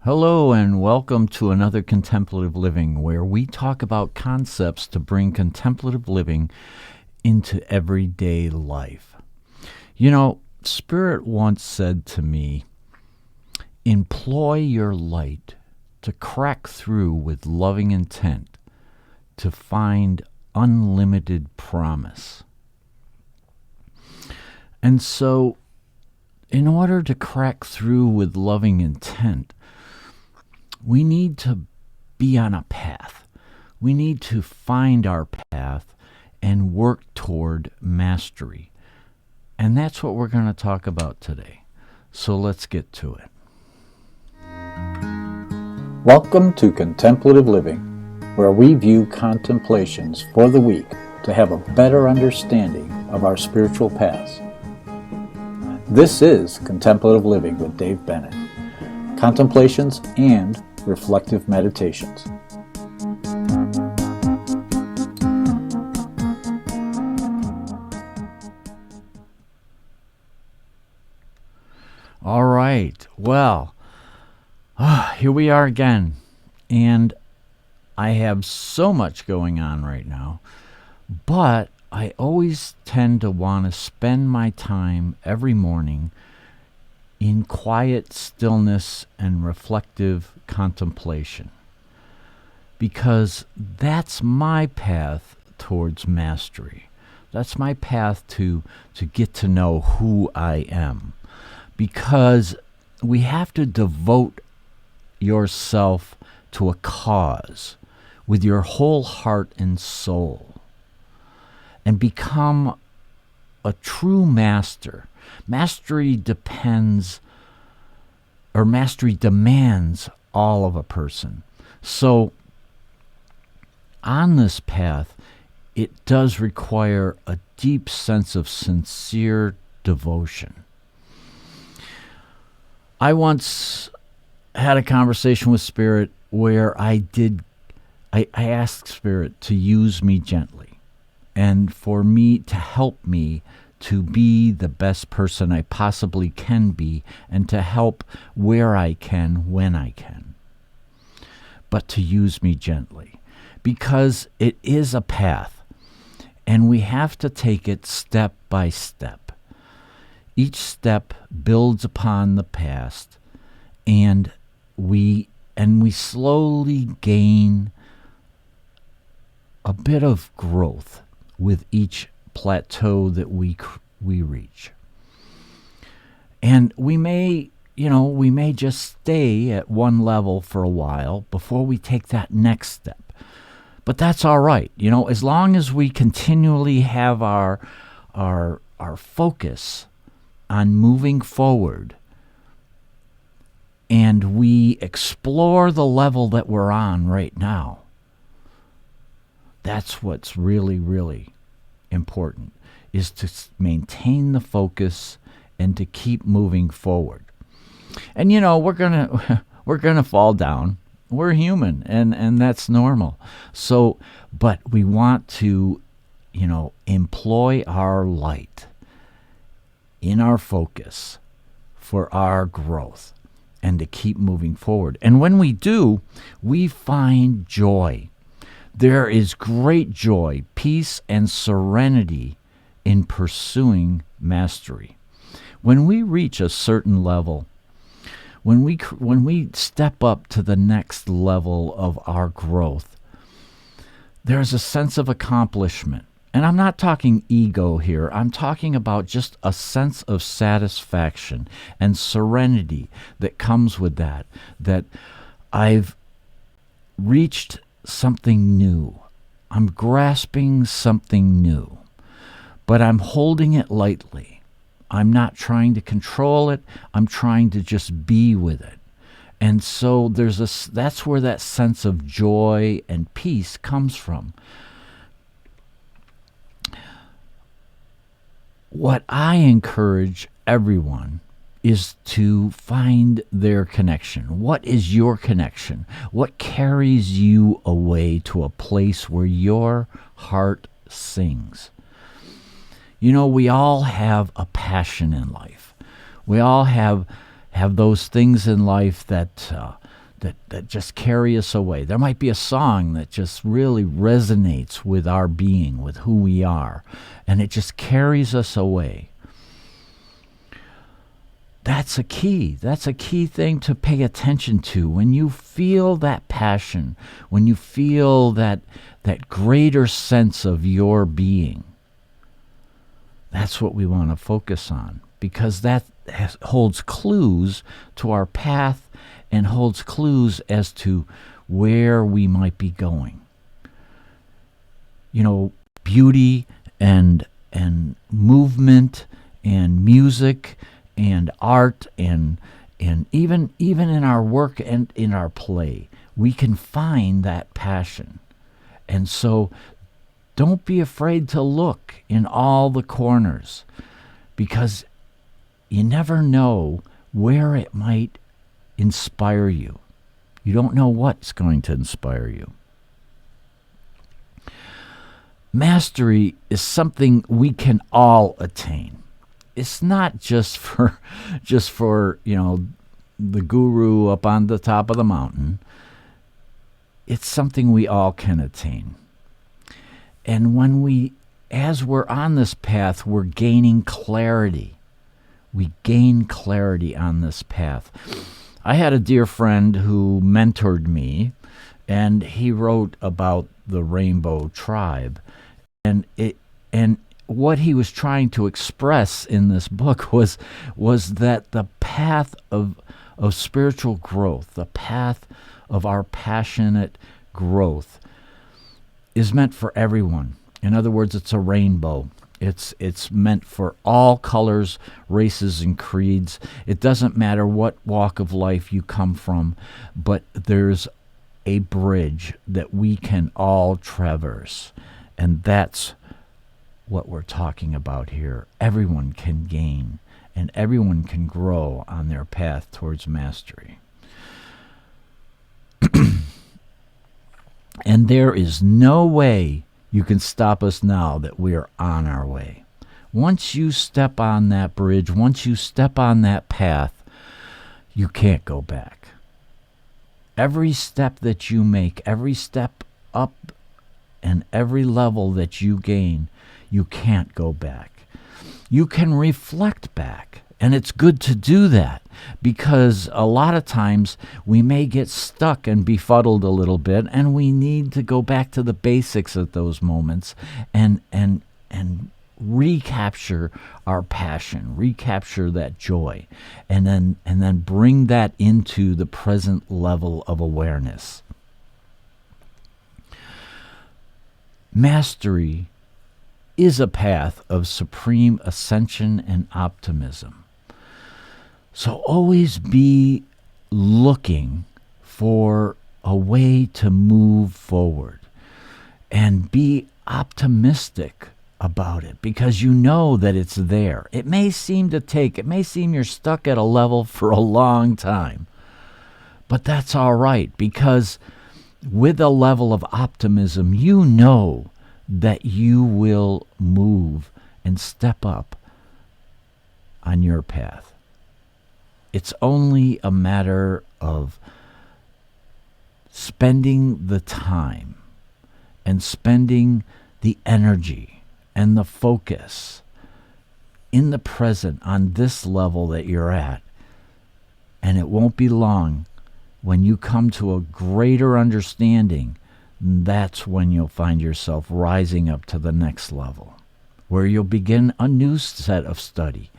Hello and welcome to another Contemplative Living, where we talk about concepts to bring contemplative living into everyday life. You know, Spirit once said to me, employ your light to crack through with loving intent to find unlimited promise. And so, in order to crack through with loving intent, we need to be on a path. We need to find our path and work toward mastery. And that's what we're going to talk about today. So let's get to it. Welcome to Contemplative Living, where we view contemplations for the week to have a better understanding of our spiritual paths. This is Contemplative Living with Dave Bennett, Contemplations and Reflective Meditations. All right. Well, here we are again. And I have so much going on right now, but I always tend to want to spend my time every morning in quiet stillness and reflective contemplation, because that's my path towards mastery. That's my path to get to know who I am, because we have to devote yourself to a cause with your whole heart and soul and become a true master. Mastery demands all of a person. So on this path, it does require a deep sense of sincere devotion. I once had a conversation with Spirit where I asked Spirit to use me gently and for me to help me to be the best person I possibly can be, and to help where I can, when I can. But to use me gently, because it is a path, and we have to take it step by step. Each step builds upon the past, and we slowly gain a bit of growth with each plateau that we reach. And we may just stay at one level for a while before we take that next step. But that's all right. As long as we continually have our focus on moving forward and we explore the level that we're on right now, that's what's really, really important, is to maintain the focus and to keep moving forward. And we're gonna fall down. We're human, and that's normal. So, but we want to, employ our light in our focus for our growth and to keep moving forward. And when we do, we find joy. There is great joy, peace, and serenity in pursuing mastery. When we reach a certain level, when we step up to the next level of our growth, there's a sense of accomplishment. And I'm not talking ego here. I'm talking about just a sense of satisfaction and serenity that comes with that I've reached something new. I'm grasping something new, but I'm holding it lightly. I'm not trying to control it. I'm trying to just be with it. And so that's where that sense of joy and peace comes from. What I encourage everyone is to find their connection. What is your connection? What carries you away to a place where your heart sings? We all have a passion in life. We all have those things in life that that just carry us away. There might be a song that just really resonates with our being, with who we are, and it just carries us away. That's a key. That's a key thing to pay attention to. When you feel that passion, when you feel that greater sense of your being, that's what we want to focus on, because that holds clues to our path and holds clues as to where we might be going. You know, beauty and movement and music and art and even in our work and in our play, we can find that passion. And so don't be afraid to look in all the corners, because you never know where it might inspire you. You don't know what's going to inspire you. Mastery is something we can all attain. It's not just for the guru up on the top of the mountain. It's something we all can attain. And as we're on this path, we're gaining clarity. We gain clarity on this path. I had a dear friend who mentored me, and he wrote about the Rainbow Tribe. And what he was trying to express in this book was that the path of spiritual growth, the path of our passionate growth, is meant for everyone. In other words, it's a rainbow. It's meant for all colors, races, and creeds. It doesn't matter what walk of life you come from, but there's a bridge that we can all traverse. And that's what we're talking about here. Everyone can gain, and everyone can grow on their path towards mastery. And there is no way you can stop us now that we are on our way. Once you step on that bridge, once you step on that path, you can't go back. Every step that you make, every step up and every level that you gain, you can't go back. You can reflect back, and it's good to do that, because a lot of times we may get stuck and befuddled a little bit, and we need to go back to the basics at those moments and recapture our passion, recapture that joy, and then bring that into the present level of awareness. Mastery is a path of supreme ascension and optimism. So always be looking for a way to move forward, and be optimistic about it, because you know that it's there. It may seem you're stuck at a level for a long time, but that's all right, because with a level of optimism, you know that you will move and step up on your path. It's only a matter of spending the time and spending the energy and the focus in the present on this level that you're at. And it won't be long when you come to a greater understanding. That's when you'll find yourself rising up to the next level, where you'll begin a new set of study.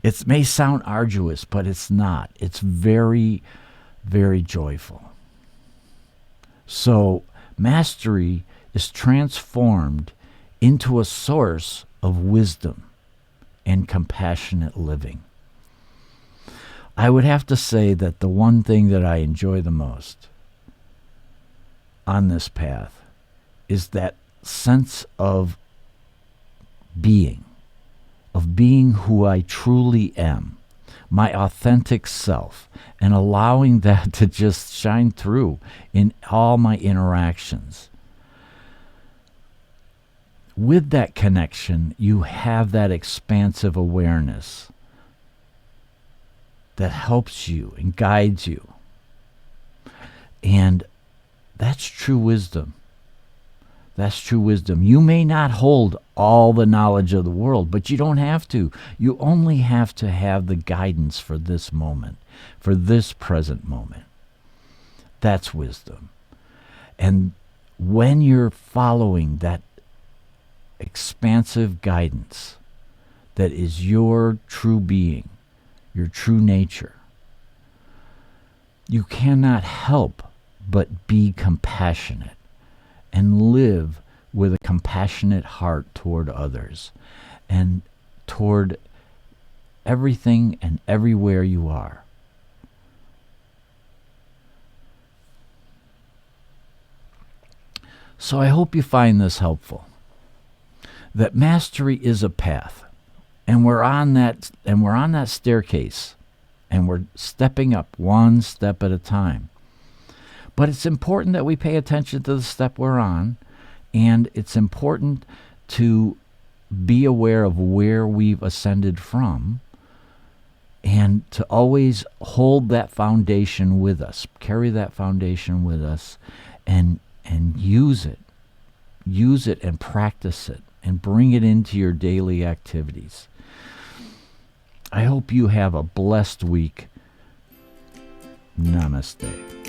It may sound arduous, but it's not. It's very, very joyful. So mastery is transformed into a source of wisdom and compassionate living. I would have to say that the one thing that I enjoy the most on this path is that sense of being who I truly am, my authentic self, and allowing that to just shine through in all my interactions. With that connection, you have that expansive awareness that helps you and guides you. And that's true wisdom. That's true wisdom. You may not hold all the knowledge of the world, but you don't have to. You only have to have the guidance for this moment, for this present moment. That's wisdom. And when you're following that expansive guidance that is your true being, your true nature, you cannot help but be compassionate and live with a compassionate heart toward others and toward everything and everywhere you are. So I hope you find this helpful, that mastery is a path, and we're on that staircase, and we're stepping up one step at a time. But it's important that we pay attention to the step we're on, and it's important to be aware of where we've ascended from, and to always hold that foundation with us, carry that foundation with us, and use it. Use it and practice it, and bring it into your daily activities. I hope you have a blessed week. Namaste.